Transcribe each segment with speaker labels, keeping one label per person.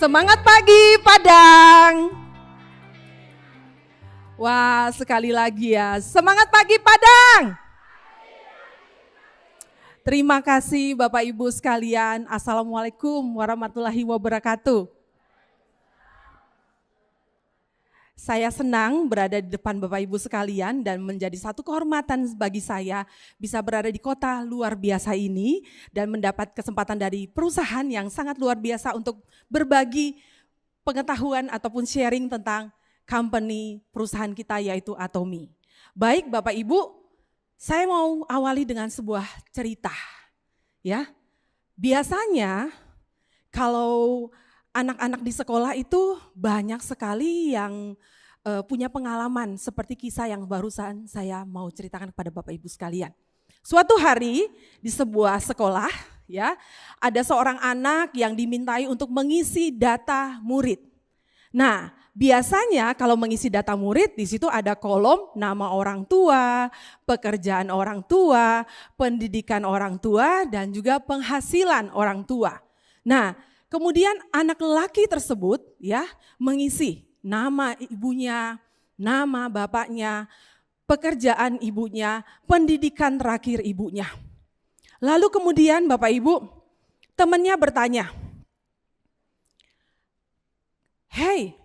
Speaker 1: Semangat pagi Padang. Wah, sekali lagi ya. Semangat pagi Padang. Terima kasih Bapak Ibu sekalian. Assalamualaikum warahmatullahi wabarakatuh. Saya senang berada di depan Bapak Ibu sekalian dan menjadi satu kehormatan bagi saya bisa berada di kota luar biasa ini dan mendapat kesempatan dari perusahaan yang sangat luar biasa untuk berbagi pengetahuan ataupun sharing tentang company perusahaan kita yaitu Atomi. Baik Bapak Ibu, saya mau awali dengan sebuah cerita. Ya, biasanya kalau anak-anak di sekolah itu banyak sekali yang punya pengalaman seperti kisah yang barusan saya mau ceritakan kepada Bapak Ibu sekalian. Suatu hari di sebuah sekolah ya, ada seorang anak yang dimintai untuk mengisi data murid. Nah, biasanya kalau mengisi data murid di situ ada kolom nama orang tua, pekerjaan orang tua, pendidikan orang tua dan juga penghasilan orang tua. Nah, kemudian anak lelaki tersebut ya mengisi nama ibunya, nama bapaknya, pekerjaan ibunya, pendidikan terakhir ibunya. Lalu kemudian Bapak Ibu, temannya bertanya, "Hei,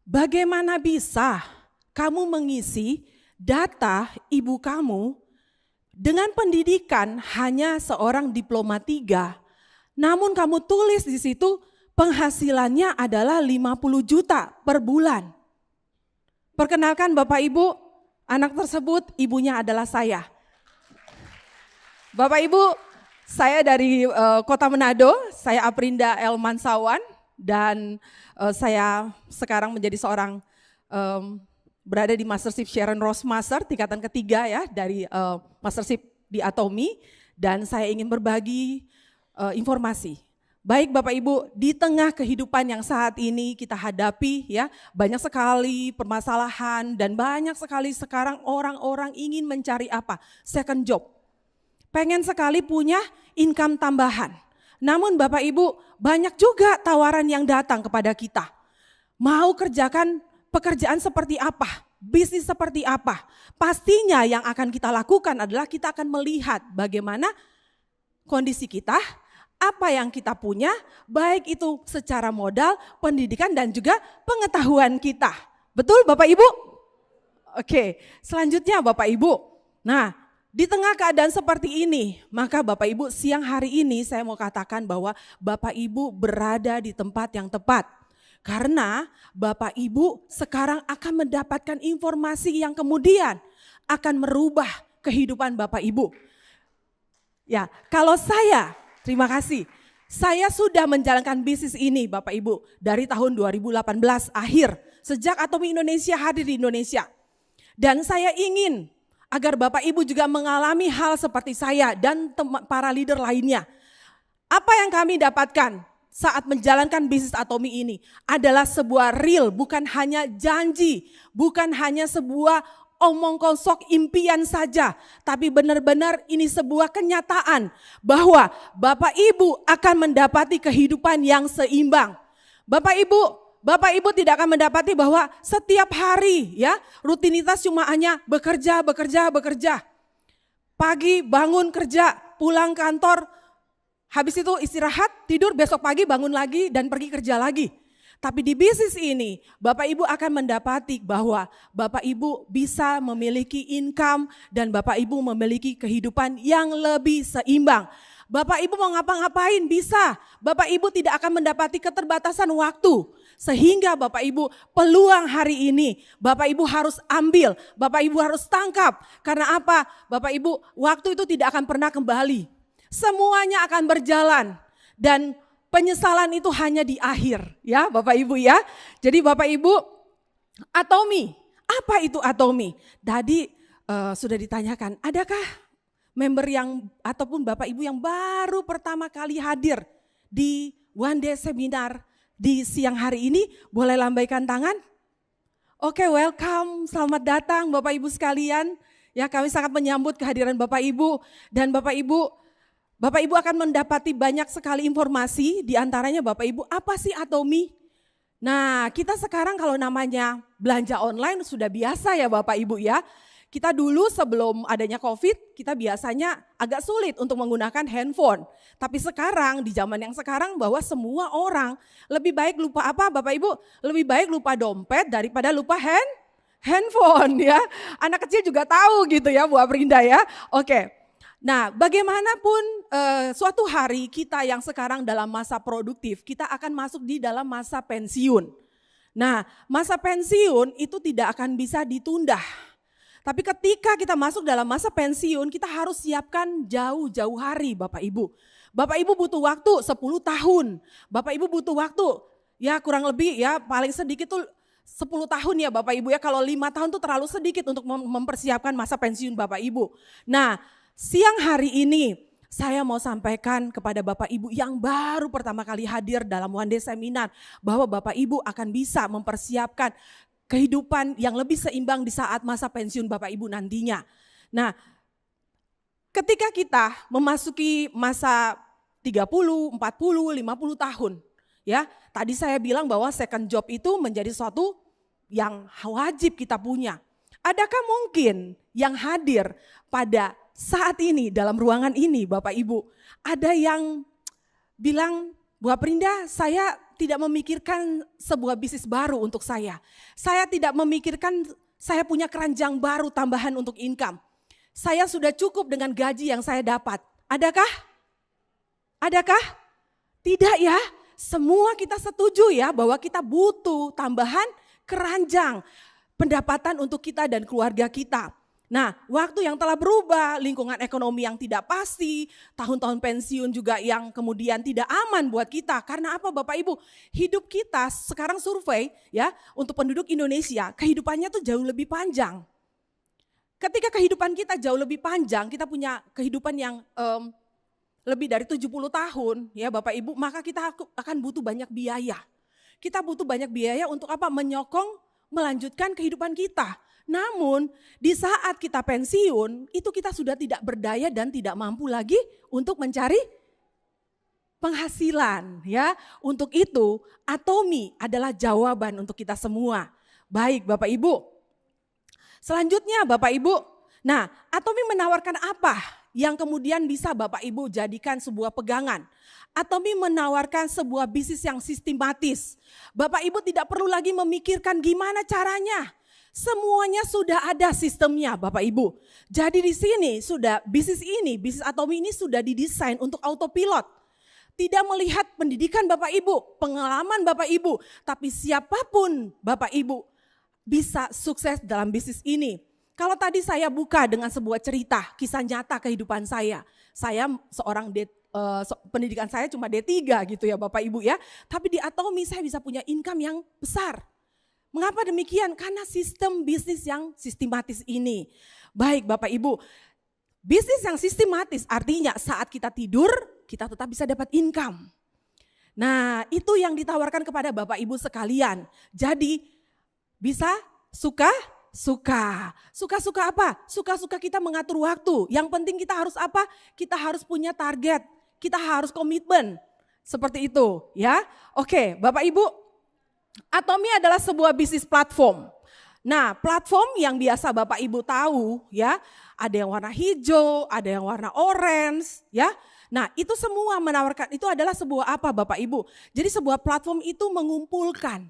Speaker 1: bagaimana bisa kamu mengisi data ibu kamu dengan pendidikan hanya seorang diploma 3? Namun kamu tulis di situ penghasilannya adalah 50 juta per bulan." Perkenalkan Bapak Ibu, anak tersebut ibunya adalah saya. Bapak Ibu, saya dari Kota Manado, saya Aprinda Elmansawan dan saya sekarang menjadi seorang berada di Mastership Sharon Rose Master tingkatan ketiga ya dari Mastership di Atomi dan saya ingin berbagi informasi. Baik Bapak Ibu, di tengah kehidupan yang saat ini kita hadapi ya, banyak sekali permasalahan dan banyak sekali sekarang orang-orang ingin mencari apa? Second job. Pengen sekali punya income tambahan. Namun Bapak Ibu, banyak juga tawaran yang datang kepada kita. Mau kerjakan pekerjaan seperti apa? Bisnis seperti apa? Pastinya yang akan kita lakukan adalah kita akan melihat bagaimana kondisi kita, apa yang kita punya, baik itu secara modal, pendidikan dan juga pengetahuan kita. Betul Bapak Ibu? Oke, selanjutnya Bapak Ibu. Nah, di tengah keadaan seperti ini, maka Bapak Ibu siang hari ini saya mau katakan bahwa Bapak Ibu berada di tempat yang tepat. Karena Bapak Ibu sekarang akan mendapatkan informasi yang kemudian akan merubah kehidupan Bapak Ibu. Ya, kalau saya, terima kasih. Saya sudah menjalankan bisnis ini Bapak Ibu dari tahun 2018 akhir. Sejak Atomi Indonesia hadir di Indonesia. Dan saya ingin agar Bapak Ibu juga mengalami hal seperti saya dan para leader lainnya. Apa yang kami dapatkan saat menjalankan bisnis Atomi ini adalah sebuah real, bukan hanya janji, bukan hanya sebuah omong kosong impian saja, tapi benar-benar ini sebuah kenyataan bahwa Bapak Ibu akan mendapati kehidupan yang seimbang. Bapak Ibu tidak akan mendapati bahwa setiap hari ya rutinitas cuma hanya bekerja. Pagi bangun kerja, pulang kantor, habis itu istirahat, tidur, besok pagi bangun lagi dan pergi kerja lagi. Tapi di bisnis ini Bapak Ibu akan mendapati bahwa Bapak Ibu bisa memiliki income dan Bapak Ibu memiliki kehidupan yang lebih seimbang. Bapak Ibu mau ngapa-ngapain bisa, Bapak Ibu tidak akan mendapati keterbatasan waktu. Sehingga Bapak Ibu peluang hari ini Bapak Ibu harus ambil, Bapak Ibu harus tangkap. Karena apa? Bapak Ibu waktu itu tidak akan pernah kembali. Semuanya akan berjalan dan penyesalan itu hanya di akhir ya Bapak Ibu ya. Jadi Bapak Ibu, Atomi, apa itu Atomi? Tadi sudah ditanyakan, adakah member yang ataupun Bapak Ibu yang baru pertama kali hadir di One Day Seminar di siang hari ini? Boleh lambaikan tangan? Oke, welcome, selamat datang Bapak Ibu sekalian. Ya, kami sangat menyambut kehadiran Bapak Ibu dan Bapak Ibu. Bapak Ibu akan mendapati banyak sekali informasi, di antaranya Bapak Ibu, apa sih Atomi? Nah, kita sekarang kalau namanya belanja online sudah biasa ya Bapak Ibu ya. Kita dulu sebelum adanya COVID, kita biasanya agak sulit untuk menggunakan handphone. Tapi sekarang, di zaman yang sekarang bahwa semua orang lebih baik lupa apa Bapak Ibu? Lebih baik lupa dompet daripada lupa handphone ya. Anak kecil juga tahu gitu ya Bu Aprinda ya. Oke. Nah, bagaimanapun suatu hari kita yang sekarang dalam masa produktif, kita akan masuk di dalam masa pensiun. Nah, masa pensiun itu tidak akan bisa ditunda. Tapi ketika kita masuk dalam masa pensiun, kita harus siapkan jauh-jauh hari Bapak Ibu. Bapak Ibu butuh waktu 10 tahun. Bapak Ibu butuh waktu ya kurang lebih ya paling sedikit tuh 10 tahun ya Bapak Ibu ya. Kalau 5 tahun tuh terlalu sedikit untuk mempersiapkan masa pensiun Bapak Ibu. Nah, siang hari ini saya mau sampaikan kepada Bapak Ibu yang baru pertama kali hadir dalam One Day Seminar bahwa Bapak Ibu akan bisa mempersiapkan kehidupan yang lebih seimbang di saat masa pensiun Bapak Ibu nantinya. Nah, ketika kita memasuki masa 30, 40, 50 tahun, ya, tadi saya bilang bahwa second job itu menjadi suatu yang wajib kita punya. Adakah mungkin yang hadir pada saat ini dalam ruangan ini Bapak Ibu, ada yang bilang, Bu Aprinda, saya tidak memikirkan sebuah bisnis baru untuk saya. Saya tidak memikirkan saya punya keranjang baru tambahan untuk income. Saya sudah cukup dengan gaji yang saya dapat. Adakah? Adakah? Tidak ya. Semua kita setuju ya bahwa kita butuh tambahan keranjang pendapatan untuk kita dan keluarga kita. Nah, waktu yang telah berubah, lingkungan ekonomi yang tidak pasti, tahun-tahun pensiun juga yang kemudian tidak aman buat kita. Karena apa Bapak Ibu? Hidup kita sekarang survei ya untuk penduduk Indonesia, kehidupannya tuh jauh lebih panjang. Ketika kehidupan kita jauh lebih panjang, kita punya kehidupan yang lebih dari 70 tahun ya Bapak Ibu, maka kita akan butuh banyak biaya. Kita butuh banyak biaya untuk apa? Menyokong, melanjutkan kehidupan kita. Namun di saat kita pensiun itu kita sudah tidak berdaya dan tidak mampu lagi untuk mencari penghasilan ya. Untuk itu Atomi adalah jawaban untuk kita semua. Baik Bapak Ibu. Selanjutnya Bapak Ibu. Nah, Atomi menawarkan apa yang kemudian bisa Bapak Ibu jadikan sebuah pegangan? Atomi menawarkan sebuah bisnis yang sistematis. Bapak Ibu tidak perlu lagi memikirkan gimana caranya. Semuanya sudah ada sistemnya Bapak Ibu. Jadi di sini sudah bisnis Atomi ini sudah didesain untuk autopilot. Tidak melihat pendidikan Bapak Ibu, pengalaman Bapak Ibu, tapi siapapun Bapak Ibu bisa sukses dalam bisnis ini. Kalau tadi saya buka dengan sebuah cerita, kisah nyata kehidupan saya. Saya seorang pendidikan saya cuma D3 gitu ya Bapak Ibu ya. Tapi di Atomi saya bisa punya income yang besar. Mengapa demikian? Karena sistem bisnis yang sistematis ini. Baik Bapak Ibu, bisnis yang sistematis artinya saat kita tidur, kita tetap bisa dapat income. Nah itu yang ditawarkan kepada Bapak Ibu sekalian. Jadi bisa suka-suka apa? Suka-suka kita mengatur waktu. Yang penting kita harus apa? Kita harus punya target, kita harus komitmen. Seperti itu ya. Oke Bapak Ibu. Atomi adalah sebuah bisnis platform. Nah, platform yang biasa Bapak Ibu tahu ya, ada yang warna hijau, ada yang warna orange ya. Nah, itu semua menawarkan, itu adalah sebuah apa Bapak Ibu? Jadi sebuah platform itu mengumpulkan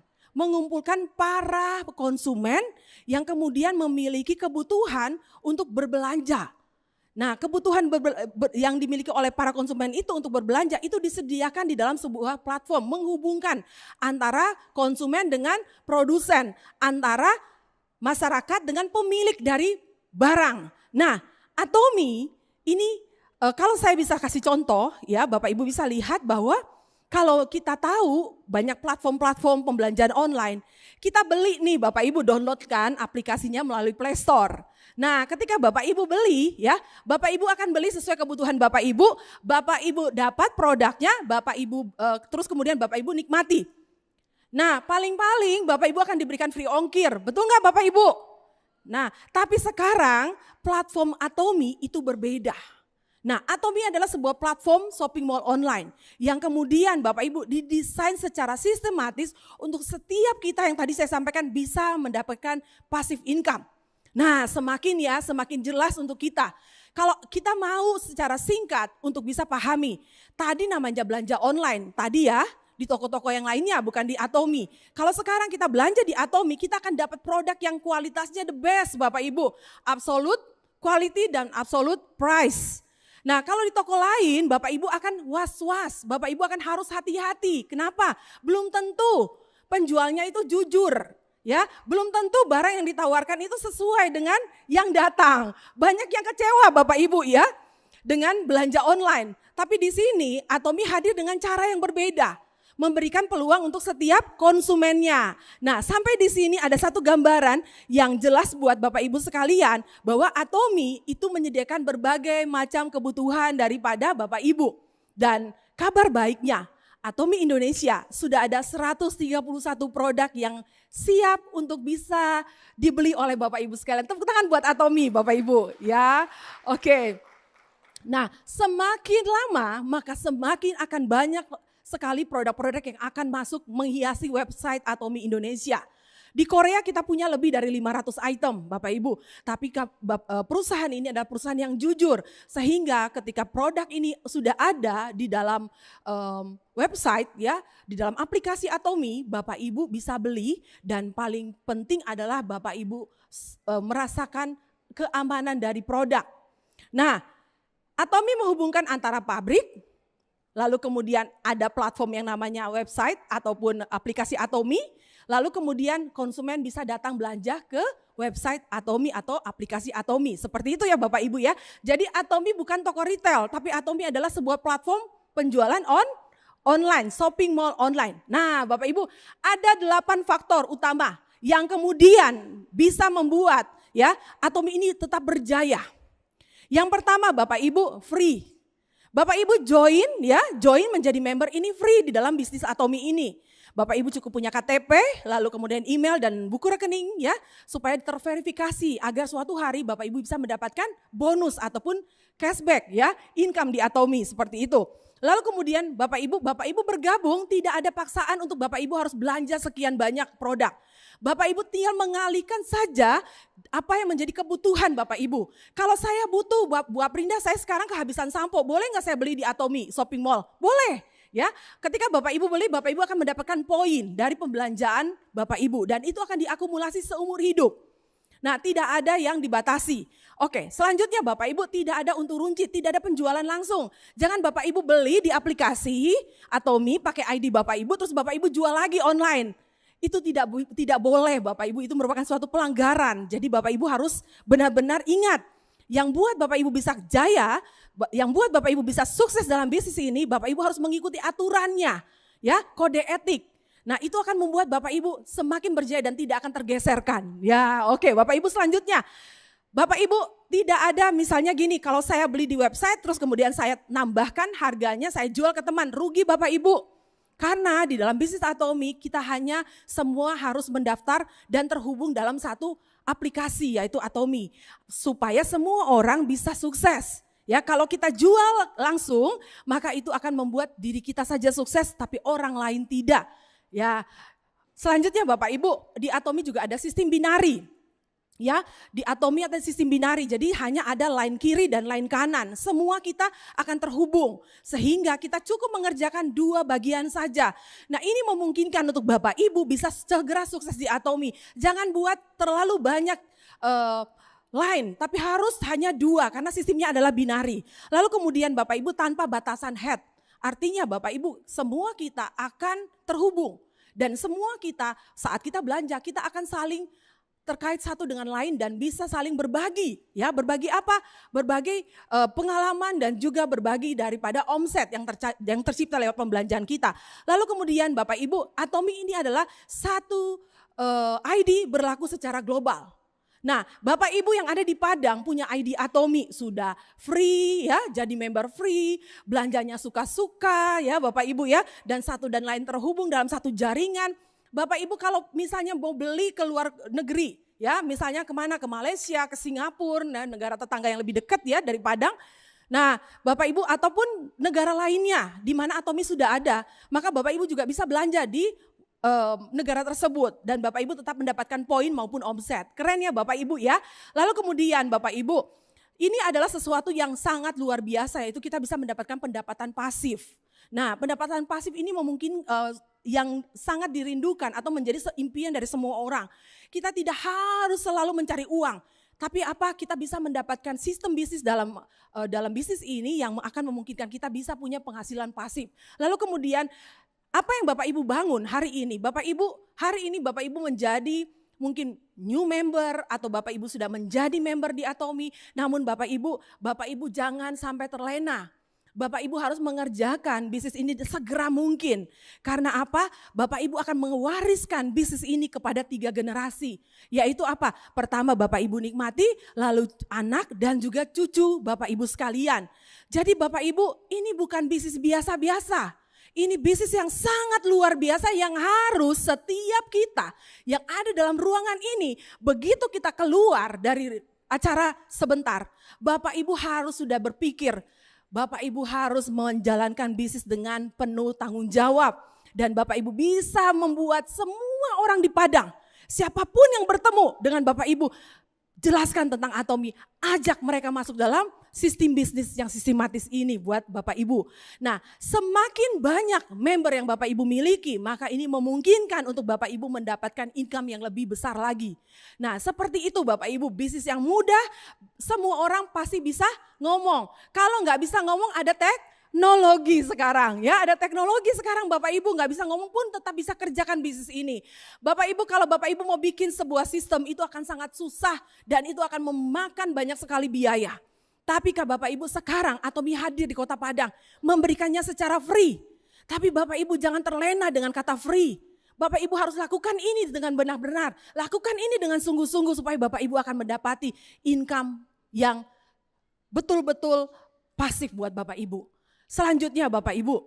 Speaker 1: para konsumen yang kemudian memiliki kebutuhan untuk berbelanja. Nah, kebutuhan yang dimiliki oleh para konsumen itu untuk berbelanja itu disediakan di dalam sebuah platform, menghubungkan antara konsumen dengan produsen, antara masyarakat dengan pemilik dari barang. Nah, Atomi ini kalau saya bisa kasih contoh ya, Bapak Ibu bisa lihat bahwa kalau kita tahu banyak platform-platform pembelanjaan online, kita beli nih Bapak Ibu downloadkan aplikasinya melalui Play Store. Nah ketika Bapak Ibu beli ya, Bapak Ibu akan beli sesuai kebutuhan Bapak Ibu dapat produknya, Bapak Ibu terus kemudian Bapak Ibu nikmati. Nah paling-paling Bapak Ibu akan diberikan free ongkir, betul nggak Bapak Ibu? Nah tapi sekarang platform Atomi itu berbeda. Nah, Atomi adalah sebuah platform shopping mall online yang kemudian Bapak Ibu didesain secara sistematis untuk setiap kita yang tadi saya sampaikan bisa mendapatkan passive income. Nah, semakin jelas untuk kita. Kalau kita mau secara singkat untuk bisa pahami, tadi namanya belanja online, tadi ya di toko-toko yang lainnya bukan di Atomi. Kalau sekarang kita belanja di Atomi, kita akan dapat produk yang kualitasnya the best Bapak Ibu. Absolute quality dan absolute price. Nah, kalau di toko lain Bapak Ibu akan was-was, Bapak Ibu akan harus hati-hati. Kenapa? Belum tentu penjualnya itu jujur, ya. Belum tentu barang yang ditawarkan itu sesuai dengan yang datang. Banyak yang kecewa Bapak Ibu ya dengan belanja online. Tapi di sini Atomi hadir dengan cara yang berbeda. Memberikan peluang untuk setiap konsumennya. Nah, sampai di sini ada satu gambaran yang jelas buat Bapak Ibu sekalian bahwa Atomi itu menyediakan berbagai macam kebutuhan daripada Bapak Ibu. Dan kabar baiknya, Atomi Indonesia sudah ada 131 produk yang siap untuk bisa dibeli oleh Bapak Ibu sekalian. Tepuk tangan buat Atomi Bapak Ibu ya. Oke. Nah, semakin lama maka semakin akan banyak sekali produk-produk yang akan masuk menghiasi website Atomi Indonesia. Di Korea kita punya lebih dari 500 item Bapak Ibu. Tapi perusahaan ini adalah perusahaan yang jujur. Sehingga ketika produk ini sudah ada di dalam website ya, di dalam aplikasi Atomi, Bapak Ibu bisa beli. Dan paling penting adalah Bapak Ibu merasakan keamanan dari produk. Nah, Atomi menghubungkan antara pabrik, lalu kemudian ada platform yang namanya website ataupun aplikasi Atomi. Lalu kemudian konsumen bisa datang belanja ke website Atomi atau aplikasi Atomi. Seperti itu ya Bapak Ibu ya. Jadi Atomi bukan toko retail, tapi Atomi adalah sebuah platform penjualan online, shopping mall online. Nah Bapak Ibu, ada 8 faktor utama yang kemudian bisa membuat ya Atomi ini tetap berjaya. Yang pertama Bapak Ibu, free. Bapak Ibu join menjadi member ini free di dalam bisnis Atomi ini. Bapak Ibu cukup punya KTP, lalu kemudian email dan buku rekening ya, supaya terverifikasi agar suatu hari Bapak Ibu bisa mendapatkan bonus ataupun cashback ya, income di Atomi seperti itu. Lalu kemudian Bapak Ibu bergabung, tidak ada paksaan untuk Bapak Ibu harus belanja sekian banyak produk. Bapak Ibu tinggal mengalihkan saja apa yang menjadi kebutuhan Bapak Ibu. Kalau saya butuh Bu Aprinda, saya sekarang kehabisan sampo, boleh nggak saya beli di Atomi Shopping Mall? Boleh. Ya, ketika Bapak Ibu beli, Bapak Ibu akan mendapatkan poin dari pembelanjaan Bapak Ibu dan itu akan diakumulasi seumur hidup. Nah, tidak ada yang dibatasi. Oke, selanjutnya Bapak Ibu tidak ada untung runcit, tidak ada penjualan langsung. Jangan Bapak Ibu beli di aplikasi Atomi pakai ID Bapak Ibu terus Bapak Ibu jual lagi online. Itu tidak boleh Bapak Ibu, itu merupakan suatu pelanggaran. Jadi Bapak Ibu harus benar-benar ingat, yang buat Bapak Ibu bisa jaya, yang buat Bapak Ibu bisa sukses dalam bisnis ini, Bapak Ibu harus mengikuti aturannya, ya, kode etik. Nah, itu akan membuat Bapak Ibu semakin berjaya dan tidak akan tergeserkan. Ya, oke, Bapak Ibu selanjutnya. Bapak Ibu tidak ada misalnya gini, kalau saya beli di website terus kemudian saya nambahkan harganya, saya jual ke teman, rugi Bapak Ibu. Karena di dalam bisnis Atomi kita hanya semua harus mendaftar dan terhubung dalam satu aplikasi yaitu Atomi. Supaya semua orang bisa sukses. Ya, kalau kita jual langsung maka itu akan membuat diri kita saja sukses tapi orang lain tidak. Ya, selanjutnya Bapak Ibu di Atomi juga ada sistem binari. Ya, di Atomi ada sistem binari, jadi hanya ada line kiri dan line kanan. Semua kita akan terhubung, sehingga kita cukup mengerjakan 2 bagian saja. Nah ini memungkinkan untuk Bapak Ibu bisa segera sukses di Atomi. Jangan buat terlalu banyak line, tapi harus hanya 2 karena sistemnya adalah binari. Lalu kemudian Bapak Ibu tanpa batasan head, artinya Bapak Ibu semua kita akan terhubung. Dan semua kita saat kita belanja kita akan saling terkait satu dengan lain dan bisa saling berbagi. Ya, berbagi apa? Berbagi pengalaman dan juga berbagi daripada omset yang tercipta lewat pembelanjaan kita. Lalu kemudian Bapak Ibu, Atomi ini adalah satu ID berlaku secara global. Nah, Bapak Ibu yang ada di Padang punya ID Atomi sudah free ya, jadi member free, belanjanya suka-suka ya Bapak Ibu ya, dan satu dan lain terhubung dalam satu jaringan. Bapak Ibu kalau misalnya mau beli ke luar negeri, ya misalnya kemana, ke Malaysia, ke Singapura, nah, negara tetangga yang lebih dekat ya dari Padang. Nah, Bapak Ibu ataupun negara lainnya di mana Atomi sudah ada, maka Bapak Ibu juga bisa belanja di negara tersebut dan Bapak Ibu tetap mendapatkan poin maupun omset. Keren ya Bapak Ibu ya. Lalu kemudian Bapak Ibu, ini adalah sesuatu yang sangat luar biasa, yaitu kita bisa mendapatkan pendapatan pasif. Nah, pendapatan pasif ini mungkin yang sangat dirindukan atau menjadi impian dari semua orang. Kita tidak harus selalu mencari uang. Tapi apa, kita bisa mendapatkan sistem bisnis dalam bisnis ini yang akan memungkinkan kita bisa punya penghasilan pasif. Lalu kemudian apa yang Bapak Ibu bangun hari ini? Bapak Ibu menjadi mungkin new member atau Bapak Ibu sudah menjadi member di Atomi. Namun Bapak Ibu jangan sampai terlena. Bapak Ibu harus mengerjakan bisnis ini segera mungkin. Karena apa? Bapak Ibu akan mewariskan bisnis ini kepada 3 generasi. Yaitu apa? Pertama Bapak Ibu nikmati, lalu anak dan juga cucu Bapak Ibu sekalian. Jadi Bapak Ibu, ini bukan bisnis biasa-biasa. Ini bisnis yang sangat luar biasa yang harus setiap kita yang ada dalam ruangan ini, begitu kita keluar dari acara sebentar, Bapak Ibu harus sudah berpikir, Bapak Ibu harus menjalankan bisnis dengan penuh tanggung jawab. Dan Bapak Ibu bisa membuat semua orang di Padang, siapapun yang bertemu dengan Bapak Ibu, jelaskan tentang Atomi, ajak mereka masuk dalam sistem bisnis yang sistematis ini buat Bapak Ibu. Nah, semakin banyak member yang Bapak Ibu miliki, maka ini memungkinkan untuk Bapak Ibu mendapatkan income yang lebih besar lagi. Nah, seperti itu Bapak Ibu, bisnis yang mudah, semua orang pasti bisa ngomong. Kalau nggak bisa ngomong ada teknologi sekarang ya, ada teknologi sekarang Bapak Ibu nggak bisa ngomong pun tetap bisa kerjakan bisnis ini. Bapak Ibu kalau Bapak Ibu mau bikin sebuah sistem itu akan sangat susah dan itu akan memakan banyak sekali biaya. Tapi Bapak Ibu sekarang Atomi hadir di Kota Padang memberikannya secara free. Tapi Bapak Ibu jangan terlena dengan kata free. Bapak Ibu harus lakukan ini dengan benar-benar. Lakukan ini dengan sungguh-sungguh supaya Bapak Ibu akan mendapati income yang betul-betul pasif buat Bapak Ibu. Selanjutnya Bapak Ibu,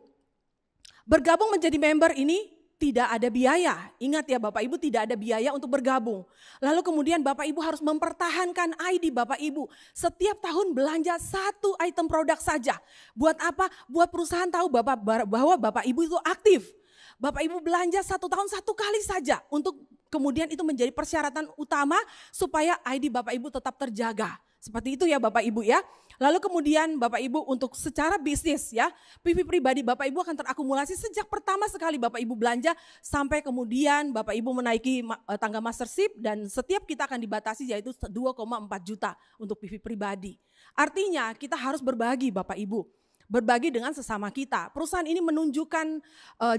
Speaker 1: bergabung menjadi member ini tidak ada biaya. Ingat ya Bapak Ibu, tidak ada biaya untuk bergabung. Lalu kemudian Bapak Ibu harus mempertahankan ID Bapak Ibu. Setiap tahun belanja 1 item produk saja. Buat apa? Buat perusahaan tahu bahwa Bapak Ibu itu aktif. Bapak Ibu belanja 1 tahun 1 kali saja untuk kemudian itu menjadi persyaratan utama supaya ID Bapak Ibu tetap terjaga. Seperti itu ya Bapak Ibu ya. Lalu kemudian Bapak Ibu untuk secara bisnis ya, PV pribadi Bapak Ibu akan terakumulasi sejak pertama sekali Bapak Ibu belanja sampai kemudian Bapak Ibu menaiki tangga mastership dan setiap kita akan dibatasi yaitu 2,4 juta untuk PV pribadi. Artinya kita harus berbagi Bapak Ibu. Berbagi dengan sesama kita. Perusahaan ini menunjukkan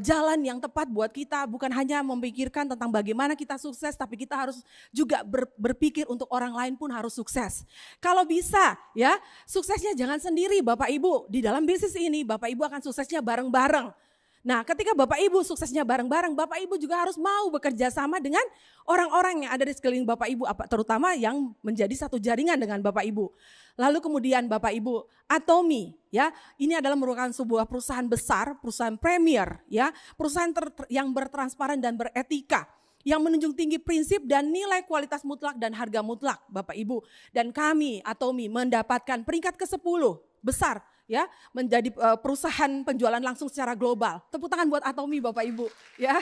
Speaker 1: jalan yang tepat buat kita, bukan hanya memikirkan tentang bagaimana kita sukses, tapi kita harus juga berpikir untuk orang lain pun harus sukses. Kalau bisa ya, suksesnya jangan sendiri Bapak Ibu. Di dalam bisnis ini Bapak Ibu akan suksesnya bareng-bareng. Nah, ketika Bapak Ibu suksesnya bareng-bareng, Bapak Ibu juga harus mau bekerja sama dengan orang-orang yang ada di sekeliling Bapak Ibu, terutama yang menjadi satu jaringan dengan Bapak Ibu. Lalu kemudian Bapak Ibu, Atomi ya, ini adalah merupakan sebuah perusahaan besar, perusahaan premier ya, perusahaan yang bertransparan dan beretika, yang menunjung tinggi prinsip dan nilai kualitas mutlak dan harga mutlak Bapak Ibu. Dan kami Atomi mendapatkan peringkat ke-10 besar ya, menjadi perusahaan penjualan langsung secara global. Tepuk tangan buat Atomi Bapak Ibu ya.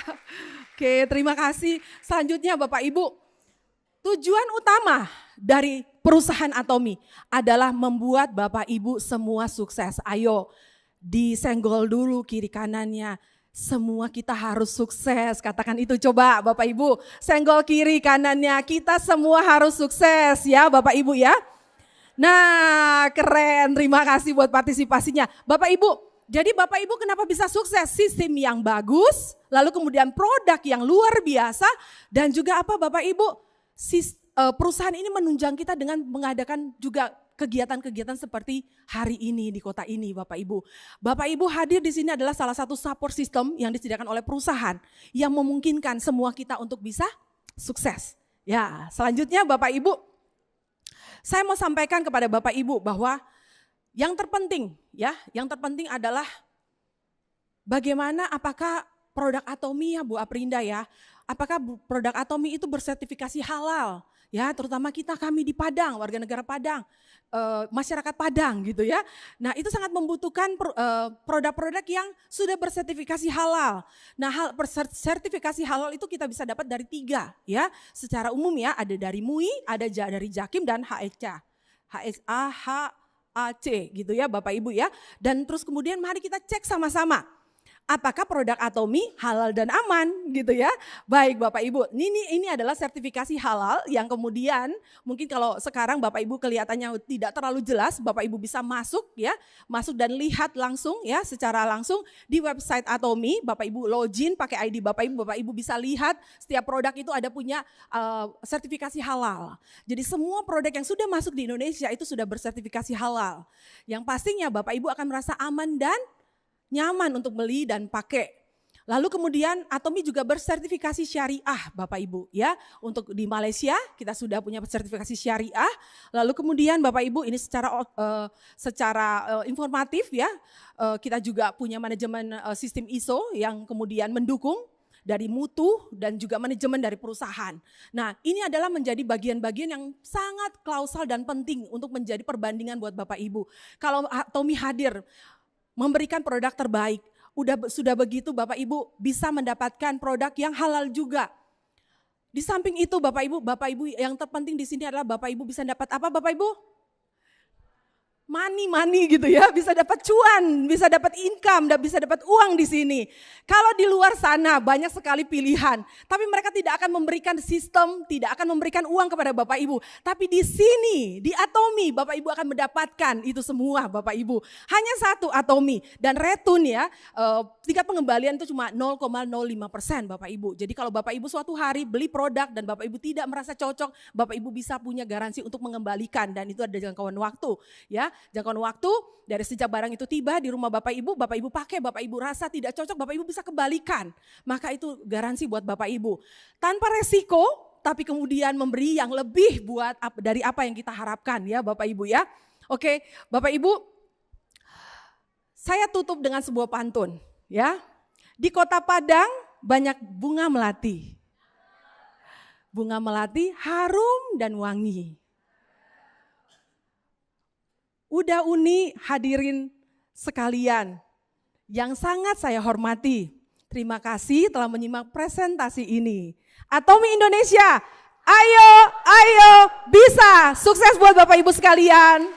Speaker 1: Oke, terima kasih. Selanjutnya Bapak Ibu, tujuan utama dari perusahaan Atomi adalah membuat Bapak Ibu semua sukses. Ayo disenggol dulu kiri kanannya. Semua kita harus sukses, katakan itu coba Bapak Ibu. Senggol kiri kanannya, kita semua harus sukses ya Bapak Ibu ya. Nah keren, terima kasih buat partisipasinya. Bapak Ibu, jadi Bapak Ibu kenapa bisa sukses? Sistem yang bagus, lalu kemudian produk yang luar biasa, dan juga apa Bapak Ibu, perusahaan ini menunjang kita dengan mengadakan juga kegiatan-kegiatan seperti hari ini di kota ini Bapak Ibu. Bapak Ibu hadir di sini adalah salah satu support system yang disediakan oleh perusahaan yang memungkinkan semua kita untuk bisa sukses. Ya, selanjutnya Bapak Ibu, saya mau sampaikan kepada Bapak Ibu bahwa yang terpenting adalah bagaimana apakah produk Atomi ya Bu Aprinda ya, apakah produk Atomi itu bersertifikasi halal. ya terutama kami di Padang, warga negara Padang, masyarakat Padang gitu ya. Nah itu sangat membutuhkan produk-produk yang sudah bersertifikasi halal. Nah sertifikasi halal itu kita bisa dapat dari 3 ya, secara umum ya, ada dari MUI, ada dari Jakim dan HAC gitu ya Bapak Ibu ya. Dan terus kemudian mari kita cek sama-sama. Apakah produk Atomy halal dan aman gitu ya. Baik Bapak Ibu, ini adalah sertifikasi halal yang kemudian mungkin kalau sekarang Bapak Ibu kelihatannya tidak terlalu jelas, Bapak Ibu bisa masuk ya, masuk dan lihat langsung ya, secara langsung di website Atomy. Bapak Ibu login pakai ID Bapak Ibu bisa lihat setiap produk itu ada punya sertifikasi halal. Jadi semua produk yang sudah masuk di Indonesia itu sudah bersertifikasi halal. Yang pastinya Bapak Ibu akan merasa aman dan nyaman untuk beli dan pakai. Lalu kemudian Atomy juga bersertifikasi syariah Bapak Ibu ya. Untuk di Malaysia kita sudah punya sertifikasi syariah. Lalu kemudian Bapak Ibu ini secara informatif ya. Kita juga punya manajemen sistem ISO yang kemudian mendukung dari mutu dan juga manajemen dari perusahaan. Nah ini adalah menjadi bagian-bagian yang sangat klausal dan penting untuk menjadi perbandingan buat Bapak Ibu. Kalau Atomy hadir memberikan produk terbaik, sudah begitu Bapak Ibu bisa mendapatkan produk yang halal juga. Di samping itu Bapak Ibu yang terpenting di sini adalah Bapak Ibu bisa dapat apa Bapak Ibu? Money gitu ya, bisa dapat cuan, bisa dapat income, dan bisa dapat uang di sini. Kalau di luar sana banyak sekali pilihan, tapi mereka tidak akan memberikan sistem, tidak akan memberikan uang kepada Bapak Ibu. Tapi di sini, di Atomy, Bapak Ibu akan mendapatkan itu semua Bapak Ibu. Hanya satu Atomy dan return ya, tingkat pengembalian itu cuma 0,05% Bapak Ibu. Jadi kalau Bapak Ibu suatu hari beli produk dan Bapak Ibu tidak merasa cocok, Bapak Ibu bisa punya garansi untuk mengembalikan dan itu ada jangkauan waktu ya. Jangkauan waktu dari sejak barang itu tiba di rumah Bapak Ibu pakai, Bapak Ibu rasa tidak cocok, Bapak Ibu bisa kembalikan. Maka itu garansi buat Bapak Ibu. Tanpa resiko, tapi kemudian memberi yang lebih buat dari apa yang kita harapkan ya Bapak Ibu ya. Oke, Bapak Ibu, saya tutup dengan sebuah pantun ya. Di kota Padang banyak bunga melati. Bunga melati harum dan wangi. Udah Uni hadirin sekalian yang sangat saya hormati. Terima kasih telah menyimak presentasi ini. Atomy Indonesia, ayo bisa. Sukses buat Bapak Ibu sekalian.